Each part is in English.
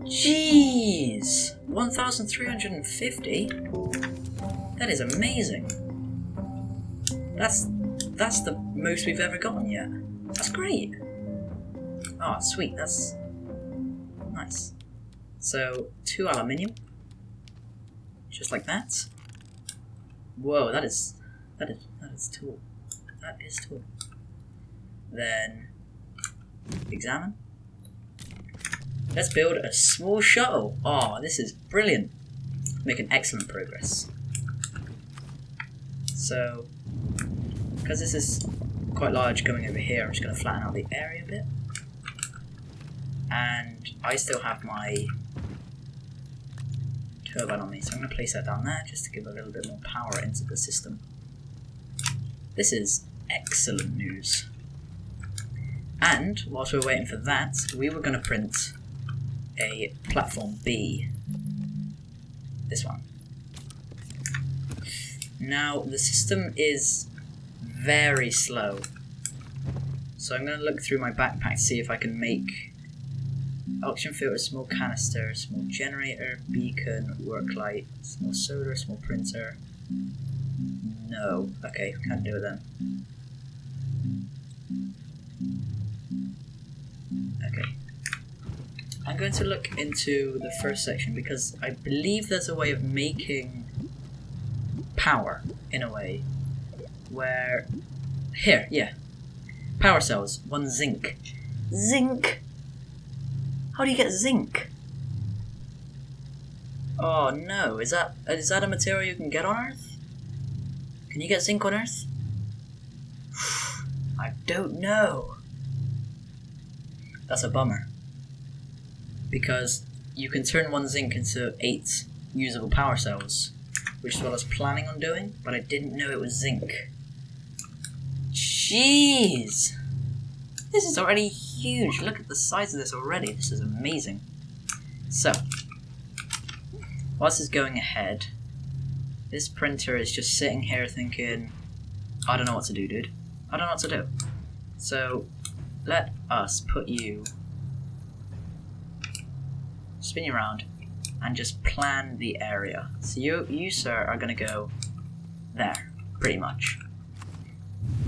Jeez! 1,350? That is amazing. That's the most we've ever gotten yet. That's great. Oh, sweet. That's nice. So 2 aluminium, just like that. Whoa, that is tall. That is tall. Then examine. Let's build a small shuttle. Oh, this is brilliant. Making excellent progress. So, because this is quite large going over here, I'm just going to flatten out the area a bit. And I still have my turbine on me, so I'm going to place that down there just to give a little bit more power into the system. This is excellent news. And whilst we're waiting for that, we were going to print a platform B. This one. Now, the system is very slow. So I'm going to look through my backpack to see if I can make oxygen filter, small canister, small generator, beacon, work light, small solar, small printer. No. Okay, can't do it then. Okay. I'm going to look into the first section because I believe there's a way of making power, in a way, where... Here, yeah. Power cells, 1 zinc. Zinc? How do you get zinc? Oh no, is that a material you can get on Earth? Can you get zinc on Earth? I don't know. That's a bummer. Because you can turn 1 zinc into 8 usable power cells, which is what I was planning on doing, but I didn't know it was zinc. Jeez! This is already huge. Look at the size of this already. This is amazing. So, whilst it's going ahead, this printer is just sitting here thinking, I don't know what to do, dude. I don't know what to do. So, let us put you... spin you around and just plan the area. So you sir, are going to go there, pretty much.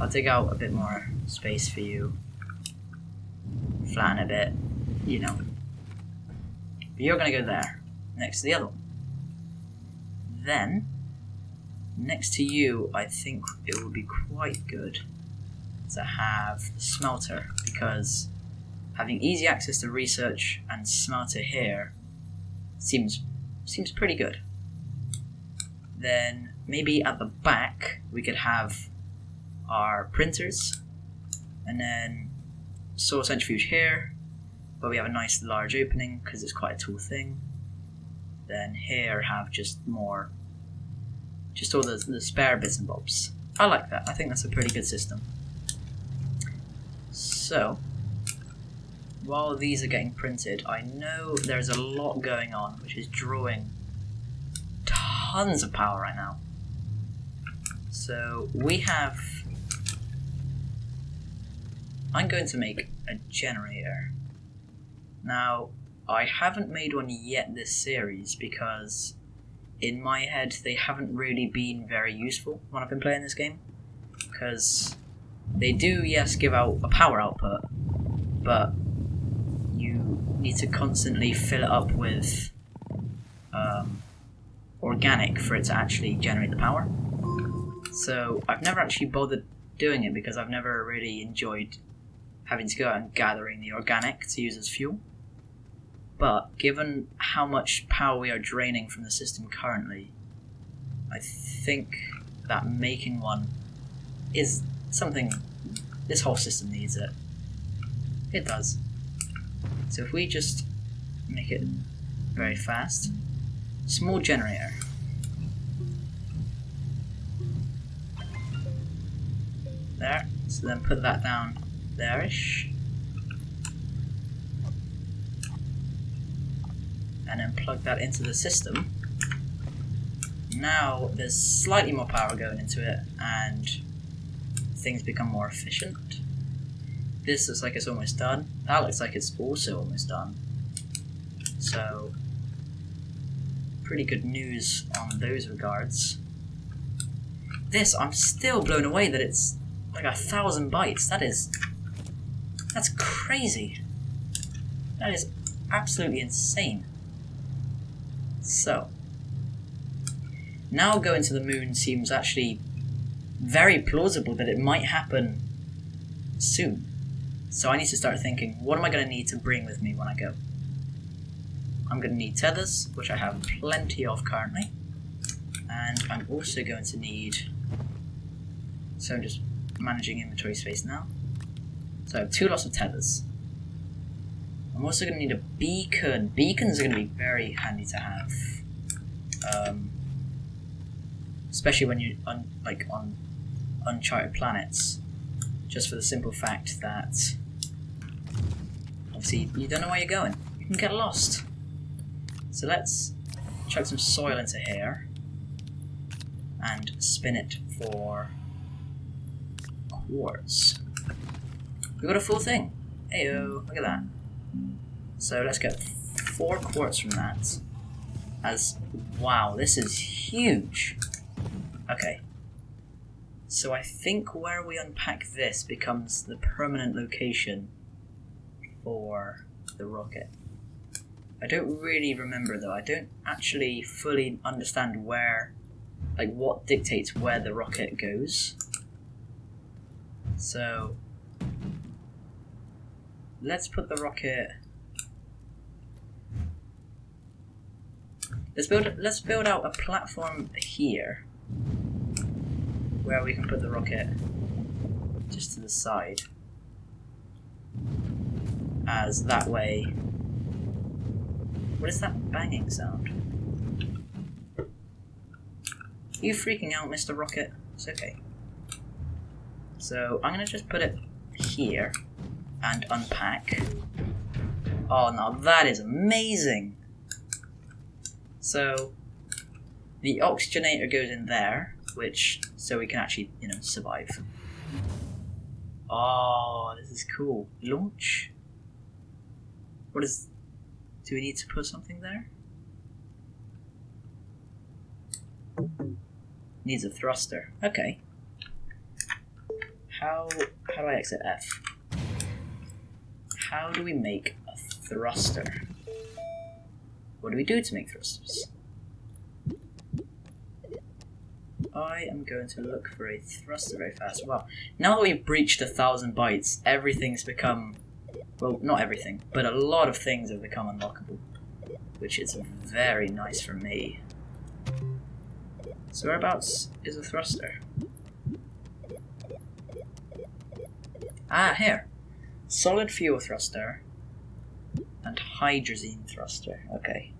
I'll dig out a bit more space for you. Flatten a bit, you know. But you're going to go there, next to the other one. Then, next to you, I think it would be quite good to have the smelter, because having easy access to research and smelter here seems pretty good. Then maybe at the back we could have our printers, and then solar centrifuge here, where we have a nice large opening because it's quite a tall thing. Then here have just all the spare bits and bobs. I like that. I think that's a pretty good system. So, while these are getting printed, I know there's a lot going on which is drawing tons of power right now. So I'm going to make a generator. Now, I haven't made one yet this series because in my head they haven't really been very useful when I've been playing this game. Because they do, yes, give out a power output, but you need to constantly fill it up with organic for it to actually generate the power. So I've never actually bothered doing it because I've never really enjoyed having to go out and gathering the organic to use as fuel. But given how much power we are draining from the system currently, I think that making one is something this whole system needs. It does. So if we just make it very fast, small generator. There, so then put that down there-ish. And then plug that into the system. Now there's slightly more power going into it and things become more efficient. This looks like it's almost done. That looks like it's also almost done. so pretty good news on those regards. This, I'm still blown away that it's like 1,000 bytes. That's crazy. That is absolutely insane. So, now going to the moon seems actually very plausible that it might happen soon. So I need to start thinking, what am I going to need to bring with me when I go? I'm going to need tethers, which I have plenty of currently. And I'm also going to need... So I'm just managing inventory space now. So I have 2 lots of tethers. I'm also going to need a beacon. Beacons are going to be very handy to have. Especially when you're on uncharted planets. Just for the simple fact that obviously you don't know where you're going. You can get lost. So let's chuck some soil into here and spin it for quartz. We got a full thing. Heyo, look at that. So let's get 4 quartz from that. Wow, this is huge. Okay. So I think where we unpack this becomes the permanent location for the rocket. I don't really remember though. I don't actually fully understand where, like what dictates where the rocket goes. So let's put the rocket. Let's build out a platform here where we can put the rocket just to the side. As that way. What is that banging sound? Are you freaking out, Mr. Rocket? It's okay. So I'm gonna just put it here and unpack. Oh, now that is amazing! So the oxygenator goes in there, so we can actually, survive. Oh, this is cool. Launch? Do we need to put something there? Needs a thruster. Okay. How do I exit F? How do we make a thruster? What do we do to make thrusters? I am going to look for a thruster very fast. Wow. Now that we've breached 1,000 bytes, everything's become... Well, not everything, but a lot of things have become unlockable. Which is very nice for me. So whereabouts is a thruster? Ah, here. Solid fuel thruster and hydrazine thruster. Okay.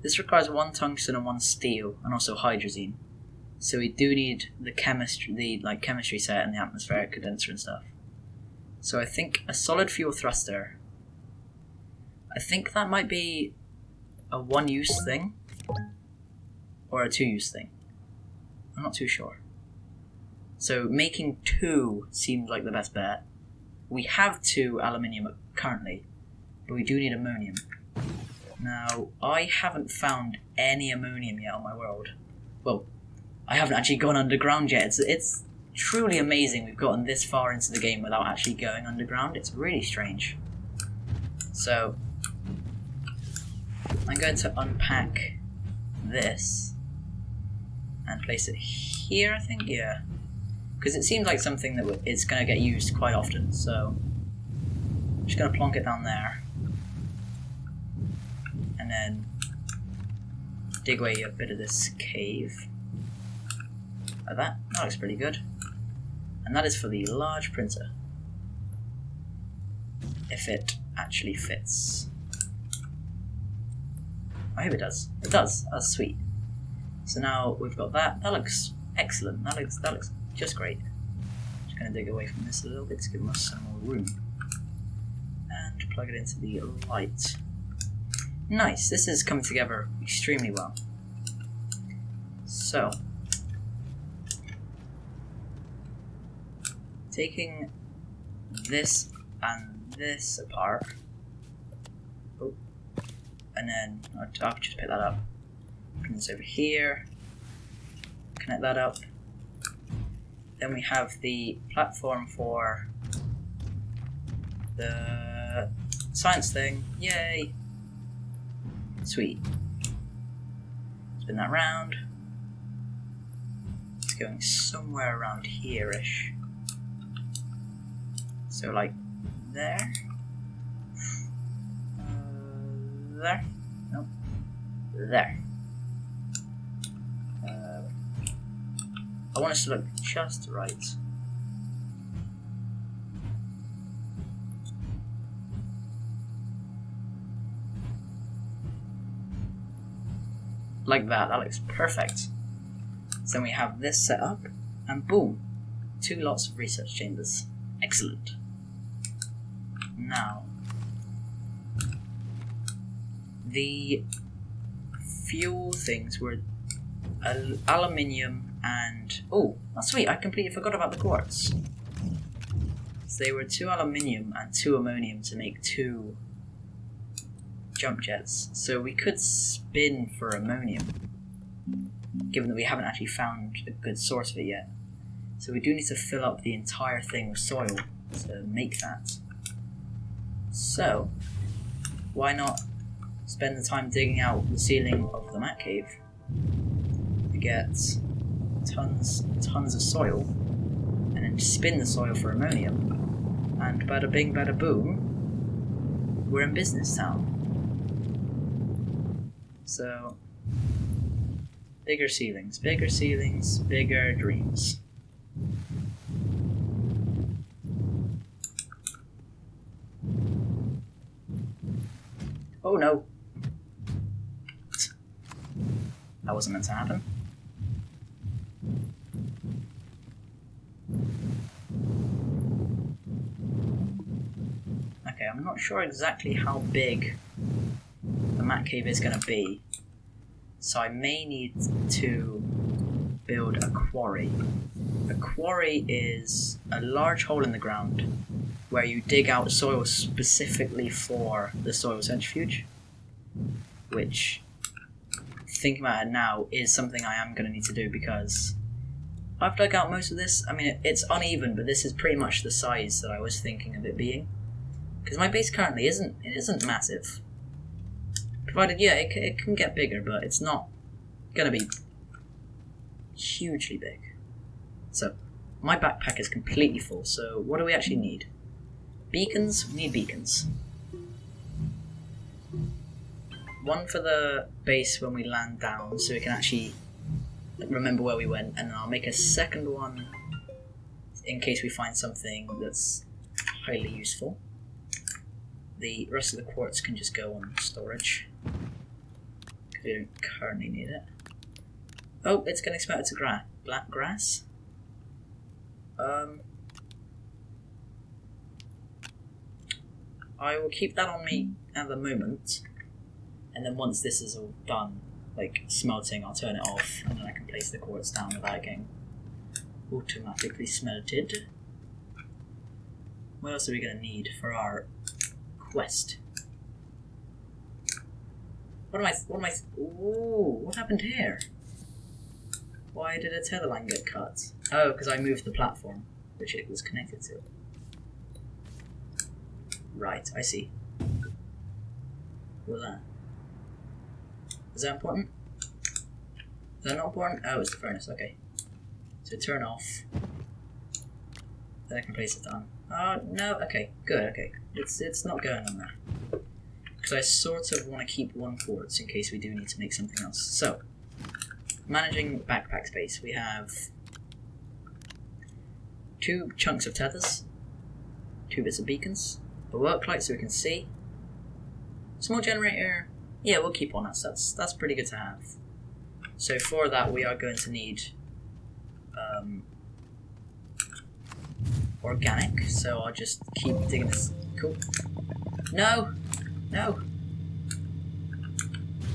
This requires 1 tungsten and 1 steel, and also hydrazine. So we do need the chemistry set and the atmospheric condenser and stuff. So I think a solid fuel thruster. I think that might be a 1-use thing or a 2-use thing. I'm not too sure. So making 2 seems like the best bet. We have 2 aluminium currently, but we do need ammonium. Now, I haven't found any ammonium yet on my world. Well, I haven't actually gone underground yet. It's truly amazing we've gotten this far into the game without actually going underground. It's really strange. So, I'm going to unpack this and place it here, I think, yeah. Because it seems like something that it's going to get used quite often, so I'm just going to plonk it down there. And then dig away a bit of this cave. Like that. That looks pretty good. And that is for the large printer. If it actually fits. I hope it does. It does. That's sweet. So now we've got that. That looks excellent. That looks just great. Just going to dig away from this a little bit to give us some more room. And plug it into the light. Nice, this is coming together extremely well. So, taking this and this apart, Oh. And then I'll just pick that up. Bring this over here. Connect that up. Then we have the platform for the science thing. Yay! Sweet. Spin that round. It's going somewhere around here-ish. So like there. There. Nope. There. I want us to look just right. Like that looks perfect. So then we have this set up, and boom, 2 lots of research chambers. Excellent. Now, the fuel things were aluminium and... oh, that's sweet, I completely forgot about the quartz. So they were 2 aluminium and 2 ammonium to make 2 jump jets. So we could spin for ammonium, given that we haven't actually found a good source of it yet. So we do need to fill up the entire thing with soil to make that. So, why not spend the time digging out the ceiling of the Mat Cave to get tons of soil, and then spin the soil for ammonium, and bada bing bada boom, we're in business town. So, bigger ceilings, bigger dreams. Oh no! That wasn't meant to happen. Okay, I'm not sure exactly how big the Mat Cave is going to be, so I may need to build a quarry. A quarry is a large hole in the ground where you dig out soil specifically for the soil centrifuge, which, thinking about it now, is something I am going to need to do because I've dug out most of this. I mean, it's uneven, but this is pretty much the size that I was thinking of it being. Because my base currently isn't massive. Provided, yeah, it can get bigger, but it's not going to be hugely big. So, my backpack is completely full, so what do we actually need? Beacons? We need beacons. One for the base when we land down, so we can actually remember where we went, and then I'll make a second one in case we find something that's highly useful. The rest of the quartz can just go on storage, because we don't currently need it. Oh, it's getting converted to black grass. I will keep that on me at the moment, and then once this is all done, like smelting, I'll turn it off, and then I can place the quartz down without getting automatically smelted. What else are we going to need for our quest? What happened here? Why did a tether line get cut? Oh, because I moved the platform, which it was connected to. Right, I see. What was that? Is that important? Is that not important? Oh, it's the furnace, okay. So turn off. Then I can place it down. Oh, no, okay, good, okay. It's not going on there. Because I sort of want to keep 1 quartz in case we do need to make something else. So, managing backpack space. We have 2 chunks of tethers, 2 bits of beacons, a work light so we can see, small generator. Yeah, we'll keep on us. That's pretty good to have. So for that, we are going to need organic. So I'll just keep digging this. Cool. No.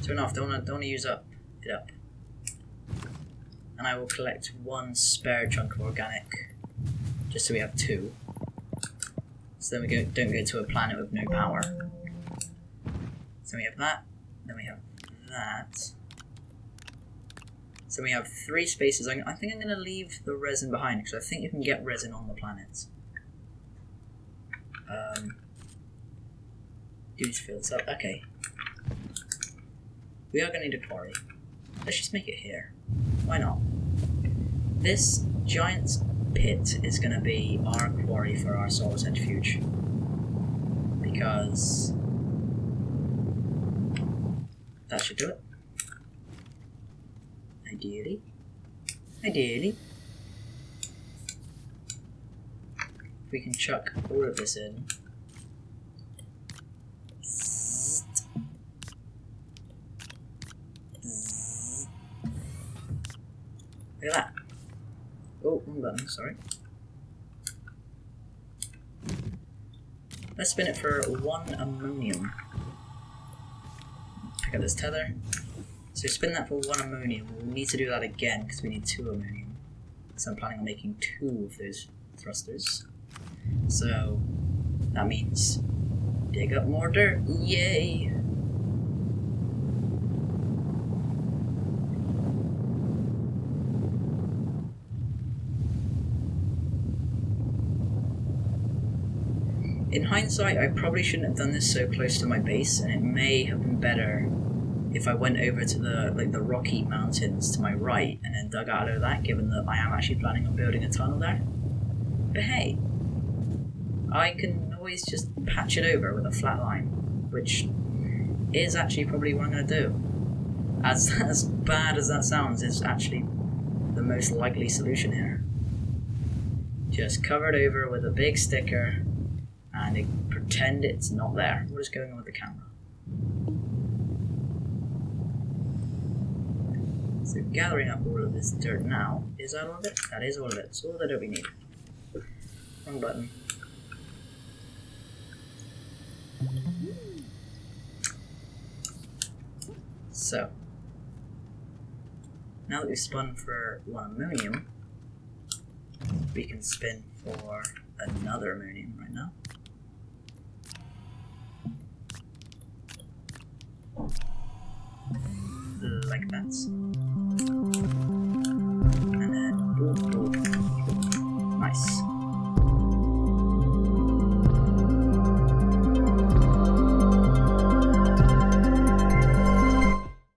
Turn off. Don't want to use it up. And I will collect 1 spare chunk of organic, just so we have 2. So then we don't go to a planet with no power. So we have that, then we have that. So we have 3 spaces. I think I'm going to leave the resin behind because I think you can get resin on the planets. Dudes fills up. Okay. We are going to need a quarry. Let's just make it here. Why not? This giant pit is going to be our quarry for our solar centrifuge. Because that should do it. Ideally. We can chuck all of this in. Look at that. Oh, wrong button, sorry. Let's spin it for 1 ammonium. Pick up this tether. So spin that for 1 ammonium. We'll need to do that again because we need 2 ammonium. So I'm planning on making 2 of those thrusters. So that means dig up more dirt. Yay! In hindsight, I probably shouldn't have done this so close to my base, and it may have been better if I went over to the Rocky Mountains to my right and then dug out of that, given that I am actually planning on building a tunnel there. But hey, I can always just patch it over with a flat line, which is actually probably what I'm going to do. As bad as that sounds, it's actually the most likely solution here. Just cover it over with a big sticker and pretend it's not there. What is going on with the camera? So gathering up all of this dirt now, is that all of it? That is all of it. It's all the dirt we need. Wrong button. So, now that we've spun for 1 ammonium, we can spin for another ammonium right now. Like that.